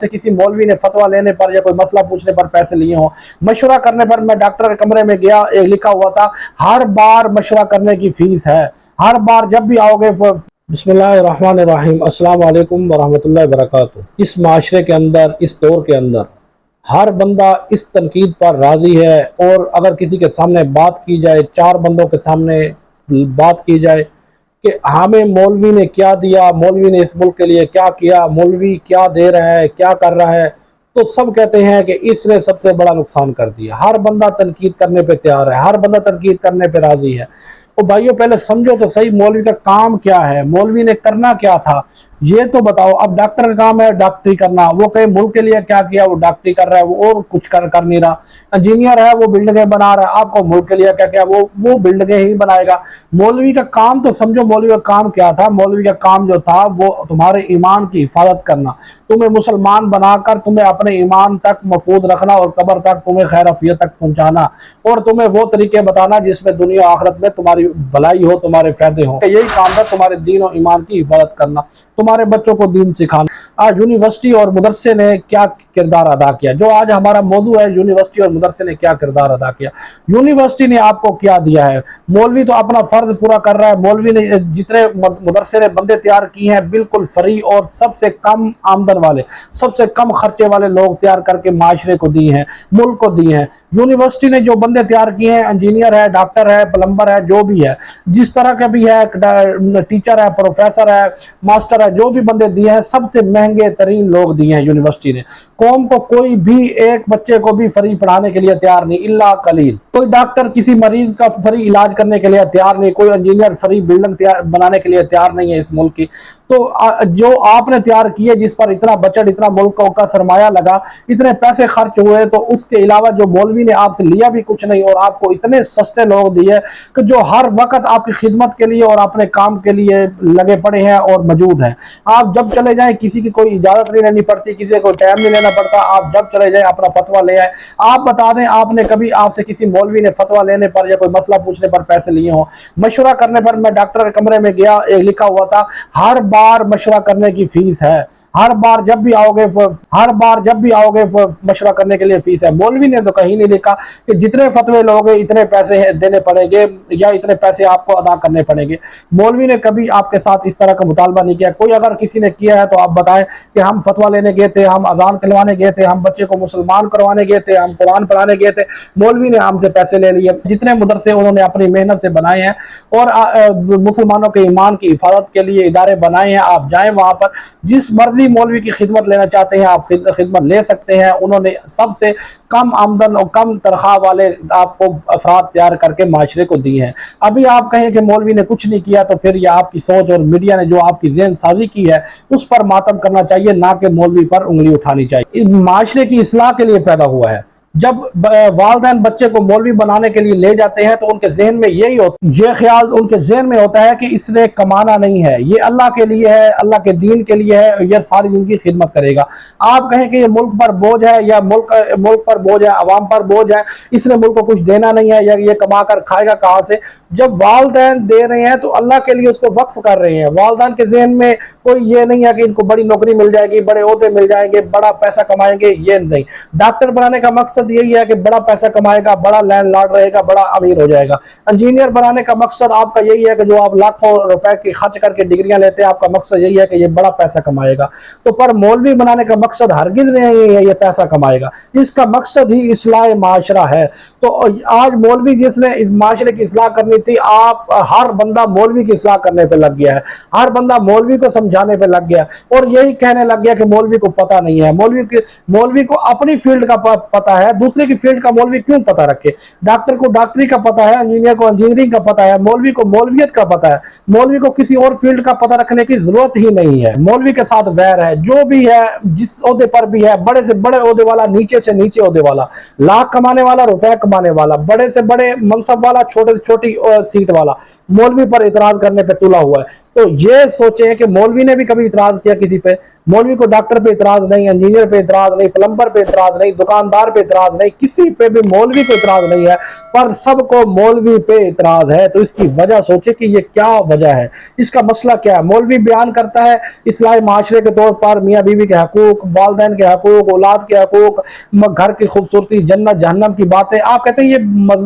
سے کسی مولوی نے فتویٰ لینے پر یا کوئی مسئلہ پوچھنے پر پیسے لیے ہوں، مشورہ کرنے پر میں ڈاکٹر کے کمرے میں گیا، لکھا ہوا تھا ہر بار مشورہ کرنے کی فیس ہے، ہر بار جب بھی آؤ گے۔ بسم اللہ الرحمن الرحیم، السلام علیکم ورحمۃ اللہ وبرکاتہ۔ اس معاشرے کے اندر، اس دور کے اندر ہر بندہ اس تنقید پر راضی ہے، اور اگر کسی کے سامنے بات کی جائے، چار بندوں کے سامنے بات کی جائے کہ ہمیں مولوی نے کیا دیا، مولوی نے اس ملک کے لیے کیا کیا، مولوی کیا دے رہا ہے، کیا کر رہا ہے، تو سب کہتے ہیں کہ اس نے سب سے بڑا نقصان کر دیا۔ ہر بندہ تنقید کرنے پہ تیار ہے، ہر بندہ تنقید کرنے پہ راضی ہے۔ تو بھائیو پہلے سمجھو تو صحیح، مولوی کا کام کیا ہے، مولوی نے کرنا کیا تھا یہ تو بتاؤ۔ اب ڈاکٹر کا کام ہے ڈاکٹری کرنا، وہ کہیں ملک کے لیے کیا کیا، وہ ڈاکٹری کر رہا ہے، وہ اور کچھ کر نہیں رہا۔ انجینئر ہے، وہ بلڈنگیں بنا رہا ہے، آپ کو ملک کے لیے کیا کیا، وہ بلڈنگیں ہی بنائے گا۔ مولوی کا کام تو سمجھو، مولوی کا کام کیا تھا۔ مولوی کا کام جو تھا وہ تمہارے ایمان کی حفاظت کرنا، تمہیں مسلمان بنا کر تمہیں اپنے ایمان تک محفوظ رکھنا، اور قبر تک تمہیں خیر عافیت تک پہنچانا، اور تمہیں وہ طریقے بتانا جس میں دنیا و آخرت میں تمہاری بھلائی ہو، تمہارے فائدے ہوں۔ یہی کام تھا تمہارے دین و ایمان کی حفاظت کرنا، تمہارے بچوں کو دین سکھانا۔ آج یونیورسٹی اور مدرسے نے کیا کردار ادا کیا، جو آج ہمارا موضوع ہے، یونیورسٹی اور مدرسے نے کیا کردار ادا کیا۔ یونیورسٹی نے آپ کو کیا دیا ہے؟ مولوی تو اپنا فرض پورا کر رہا ہے۔ مولوی نے جتنے مدرسے نے بندے تیار کیے ہیں بالکل فری اور سب سے کم آمدن والے، سب سے کم خرچے والے لوگ تیار کر کے معاشرے کو دی ہیں، ملک کو دی ہیں۔ یونیورسٹی نے جو بندے تیار کیے ہیں، انجینئر ہے، ڈاکٹر ہے، پلمبر ہے، جو بھی ہے، جس طرح کا بھی ہے، ٹیچر ہے، پروفیسر ہے، ماسٹر ہے، جو بھی بندے دیے ہیں، سب سے مہنگے ترین لوگ دیے ہیں یونیورسٹی نے۔ قوم کو کوئی بھی ایک بچے کو بھی فری پڑھانے کے لیے تیار نہیں، الا قلیل۔ کوئی ڈاکٹر کسی مریض کا فری علاج کرنے کے لیے تیار نہیں، کوئی انجینئر فری بلڈنگ بنانے کے لیے تیار نہیں ہے اس ملک کی۔ تو جو آپ نے تیار کیے، جس پر اتنا بجٹ، اتنا ملک کا سرمایہ لگا، اتنے پیسے خرچ ہوئے، تو اس کے علاوہ جو مولوی نے آپ سے لیا بھی کچھ نہیں، اور آپ کو اتنے سستے لوگ دیے کہ جو ہر وقت آپ کی خدمت کے لیے اور اپنے کام کے لیے لگے پڑے ہیں اور موجود ہیں۔ آپ جب چلے جائیں، کسی کی کوئی اجازت نہیں لینی پڑتی، کسی کو ٹائم نہیں لینا پڑتا، آپ جب چلے جائیں اپنا فتویٰ لے آئیں۔ آپ بتا دیں، آپ نے کبھی آپ سے کسی مولوی نے فتویٰ لینے پر یا کوئی مسئلہ پوچھنے پر پیسے لیے ہوں؟ مشورہ کرنے پر میں ڈاکٹر کے کمرے میں گیا، لکھا ہوا تھا ہر بار مشورہ کرنے کی فیس ہے، ہر بار جب بھی آؤ گے مشورہ کرنے کے لیے فیس ہے۔ مولوی نے تو کہیں نہیں لکھا کہ جتنے فتوے لوگے اتنے پیسے دینے پڑیں گے یا اتنے پیسے آپ کو ادا کرنے پڑیں گے۔ مولوی نے کبھی آپ کے ساتھ اس طرح کا مطالبہ نہیں کیا۔ کوئی اگر کسی نے کیا ہے تو آپ بتائیں کہ ہم فتویٰ لینے گئے تھے، ہم اذان کھلوانے گئے تھے، ہم بچے کو مسلمان کروانے گئے تھے، ہم قرآن پڑھانے گئے تھے، مولوی نے ہم سے پیسے لے لیے۔ جتنے مدرسے انہوں نے اپنی محنت سے بنائے ہیں اور مسلمانوں کے ایمان کی حفاظت کے لیے ادارے بنائے ہیں، آپ جائیں وہاں پر، جس مرضی مولوی کی خدمت لینا چاہتے ہیں آپ خدمت لے سکتے ہیں۔ انہوں نے سب سے کم آمدن اور کم تنخواہ والے آپ کو افراد تیار کر کے معاشرے کو دی ہیں۔ ابھی آپ کہیں کہ مولوی نے کچھ نہیں کیا، تو پھر یہ آپ کی سوچ، اور میڈیا نے جو آپ کی ذہن سازی کی ہے اس پر ماتم کرنا چاہیے، نہ کہ مولوی پر انگلی اٹھانی چاہیے۔ معاشرے کی اصلاح کے لیے پیدا ہوا ہے۔ جب والدین بچے کو مولوی بنانے کے لیے لے جاتے ہیں تو ان کے ذہن میں یہ خیال ان کے ذہن میں ہوتا ہے کہ اس نے کمانا نہیں ہے، یہ اللہ کے لیے ہے، اللہ کے دین کے لیے ہے، یہ ساری زندگی خدمت کرے گا۔ آپ کہیں کہ یہ ملک پر بوجھ ہے، یا ملک پر بوجھ ہے، عوام پر بوجھ ہے، اس نے ملک کو کچھ دینا نہیں ہے، یا یہ کما کر کھائے گا کہاں سے؟ جب والدین دے رہے ہیں تو اللہ کے لیے اس کو وقف کر رہے ہیں۔ والدین کے ذہن میں کوئی یہ نہیں ہے کہ ان کو بڑی نوکری مل جائے گی، بڑے عہدے مل جائیں گے، بڑا پیسہ کمائیں گے، یہ نہیں۔ ڈاکٹر بنانے کا مقصد یہی ہے کہ بڑا پیسہ کمائے گا، بڑا لینڈ لارڈ رہے گا، بڑا امیر ہو جائے گا۔ انجینئر بنانے کا مقصد آپ کا یہی ہے کہ جو آپ لاکھوں روپے کی خرچ کر کے ڈگریاں لیتے ہیں، آپ کا مقصد یہی ہے کہ یہ بڑا پیسہ کمائے گا۔ تو پر مولوی بنانے کا مقصد ہرگز نہیں ہے یہ پیسہ کمائے گا، اس کا مقصد ہی اصلاح معاشرہ ہے۔ تو آج مولوی جس نے اس معاشرے کی اصلاح کرنی تھی، آپ ہر بندہ مولوی کی اصلاح کرنے پہ لگ گیا ہے، ہر بندہ مولوی کو سمجھانے پہ لگ گیا، اور یہی کہنے لگ گیا کہ مولوی کو پتہ نہیں ہے۔ مولوی کو اپنی فیلڈ کا پتہ ہے، دوسرے کی فیلڈ کا مولوی کیوں پتہ رکھے؟ ڈاکٹر کو ڈاکٹری کا پتہ ہے، انجینئر کو انجینئرنگ کا پتہ ہے، مولوی کو مولویت کا پتہ ہے۔ مولوی کو کسی اور فیلڈ کا پتہ رکھنے کی ضرورت ہی نہیں ہے۔ مولوی کے ساتھ ویر ہے، جو بھی ہے، جس عہدے پر بھی ہے، بڑے سے بڑے عہدے والا، نیچے سے نیچے عہدے والا، لاکھ کمانے والا، روپے کمانے والا، بڑے سے بڑے منصب والا، چھوٹے سے چھوٹی سیٹ والا، مولوی پر اعتراض کرنے پہ تلا ہوا ہے۔ تو یہ سوچیں کہ مولوی نے بھی کبھی اعتراض کیا کسی پہ؟ مولوی کو ڈاکٹر پہ اعتراض نہیں، انجینئر پہ اعتراض نہیں، پلمبر پہ اعتراض نہیں، دکاندار پہ اعتراض نہیں، کسی پہ بھی مولوی کو اعتراض نہیں ہے، پر سب کو مولوی پہ اعتراض ہے۔ تو اس کی وجہ سوچے کہ یہ کیا وجہ ہے، اس کا مسئلہ کیا ہے؟ مولوی بیان کرتا ہے اصلاحی معاشرے کے طور پر میاں بیوی کے حقوق، والدین کے حقوق، اولاد کے حقوق، گھر کی خوبصورتی، جنت جہنم کی باتیں۔ آپ کہتے ہیں یہ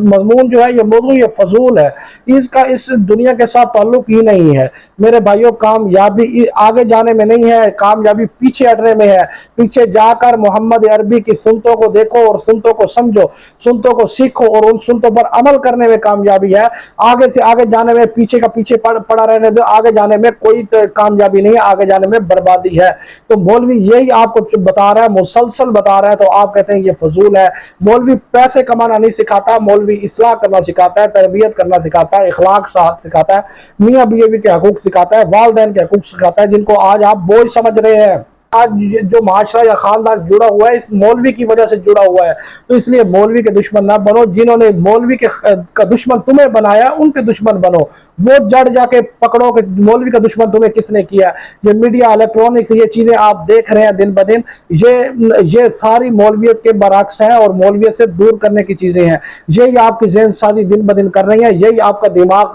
مضمون جو ہے، یہ موضوع یہ فضول ہے، اس کا اس دنیا کے ساتھ تعلق ہی نہیں ہے۔ میرے بھائیوں، کامیابی آگے جانے میں نہیں ہے، کامیابی پیچھے ہٹنے میں ہے۔ پیچھے جا کر محمد عربی کی سنتوں کو دیکھو اور سنتوں کو سمجھو، سنتوں کو سیکھو اور ان سنتوں پر عمل کرنے میں کامیابی ہے۔ آگے سے آگے جانے میں پیچھے کا پیچھے پڑا رہنے دو، آگے جانے میں کوئی کامیابی نہیں ہے، آگے جانے میں بربادی ہے۔ تو مولوی یہی آپ کو بتا رہا ہے، مسلسل بتا رہا ہے، تو آپ کہتے ہیں یہ فضول ہے۔ مولوی پیسے کمانا نہیں سکھاتا، مولوی اصلاح کرنا سکھاتا ہے، تربیت کرنا سکھاتا ہے، اخلاق سکھاتا ہے، میاں بیوی کے حقوق سکھاتا ہے، والدین کے حقوق سکھاتا ہے، جن کو آج آپ بوجھ سمجھ رہے ہیں۔ آج جو معاشرہ یا خاندان جڑا ہوا ہے اس مولوی کی وجہ سے جڑا ہوا ہے۔ تو اس لیے مولوی کے دشمن نہ بنو، جنہوں نے مولوی کا دشمن تمہیں بنایا ان کے دشمن بنو۔ وہ جڑ جا کے پکڑو کہ مولوی کا دشمن تمہیں کس نے کیا۔ یہ میڈیا، الیکٹرونکس، یہ چیزیں آپ دیکھ رہے ہیں دن بدن، یہ ساری مولویت کے برعکس ہیں اور مولویت سے دور کرنے کی چیزیں ہیں۔ یہی آپ کی ذہن سازی دن بدن کر رہی ہیں، یہی آپ کا دماغ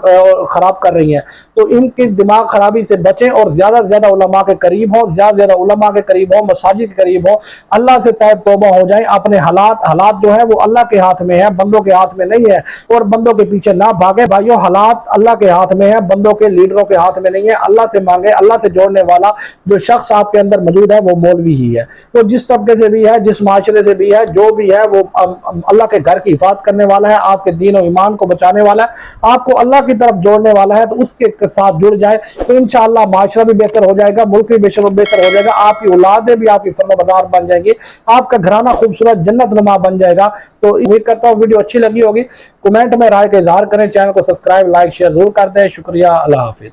خراب کر رہی ہیں۔ تو ان کی دماغ خرابی سے بچیں اور زیادہ سے زیادہ علماء کے قریب ہوں، زیادہ سے زیادہ علماء کے قریب ہوں، مساجد کے قریب ہوں، اللہ سے تائب توبہ ہو جائیں۔ اپنے حالات جو ہیں وہ اللہ کے ہاتھ میں ہیں، بندوں کے ہاتھ میں نہیں ہے، اور بندوں کے پیچھے نہ بھاگیں۔ بھائیو، حالات اللہ کے ہاتھ میں ہیں، بندوں کے لیڈروں کے ہاتھ میں نہیں ہے۔ اللہ سے مانگیں، اللہ سے جوڑنے والا جو شخص آپ کے اندر موجود ہے وہ مولوی ہی ہے۔ وہ جس طبقے سے بھی ہے، جس معاشرے سے بھی ہے، جو بھی ہے، وہ اللہ کے گھر کی حفاظت کرنے والا ہے، آپ کے دین و ایمان کو بچانے والا ہے، آپ کو اللہ کی طرف جوڑنے والا ہے۔ تو اس کے ساتھ جڑ جائے تو انشاءاللہ معاشرہ بھی بہتر ہو جائے گا، ملک بھی بہتر ہو جائے گا، آپ کی اولادیں بھی آپ کی فرمانبردار بن جائیں گی، آپ کا گھرانہ خوبصورت جنت نما بن جائے گا۔ تو امید کرتا ہوں ویڈیو اچھی لگی ہوگی۔ کمنٹ میں رائے کا اظہار کریں، چینل کو سبسکرائب، لائک، شیئر ضرور کر دیں۔ شکریہ، اللہ حافظ۔